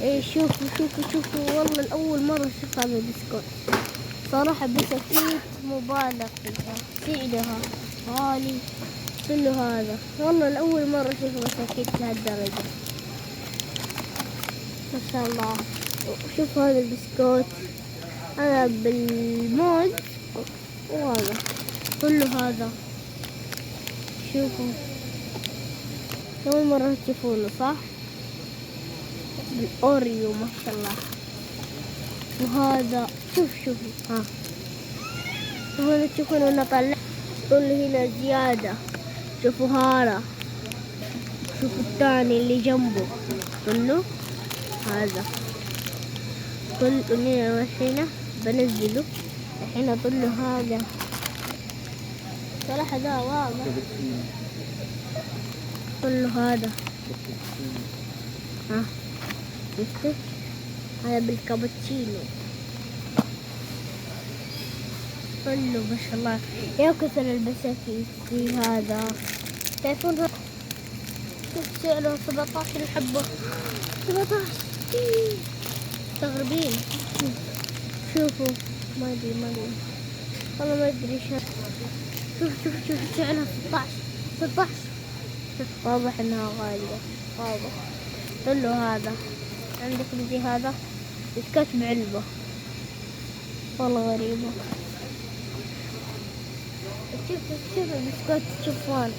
ايه شوفوا والله الأول مرة أشوف هذا البسكوت. صراحة بسكوت مبالغ فيها، سعرها غالي كله هذا. والله الأول مرة أشوف بسكوت لهالدرجة، ما شاء الله. شوف هذا البسكوت، هذا بالموز وهذا كله هذا. شوفوا أول مرة تشوفونه صح؟ بالأوريو ما شاء الله. وهذا شوفوا ها، شوفوا تشوفون وانا طلع طول هنا زيادة. شوفوا هذا، شوفوا الثاني اللي جنبه كله هذا. كل هنا الحين بنزله الحين طله هذا. صراحة ذا واضح كله هذا. ها شفتوا هذا بالكابتشينو كله ما شاء الله. يا كثر البساكين في هذا. تعرفون شوف سعره 17 الحبة، 17. مستغربين. شوفوا ما ادري والله ما ادري شوف سعرها 16. شوف واضح انها غالية، واضح. كله هذا. عندك زي هذا بسكوت بعلبة، والله غريبة. شوف البسكوت شوفان.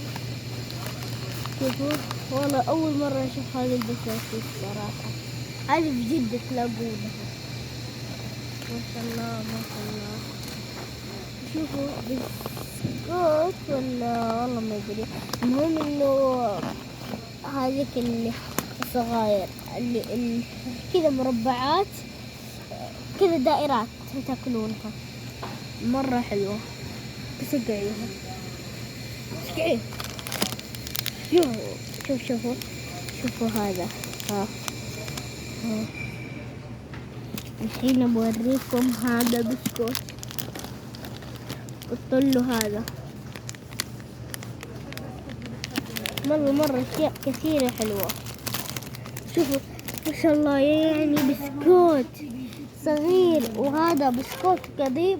شوفوا والله أول مرة أشوف هذا البسكوت الصراحة. هذه بجد تلاقونها ما شاء الله ما شاء الله. شوفوا بسكوت ولا والله ما أدري. المهم إنه هذيك اللي الصغاير اللي كذا مربعات كذا دائرات تاكلونها، مرة حلوة. بس اقعيها اسقعيه. شوفوا هذا. ها الحين بوريكم هذا بسكوت. قلت له هذا مرة أشياء كثيرة حلوة. شوفوا ما شاء الله، يعني بسكوت صغير وهذا بسكوت كبير.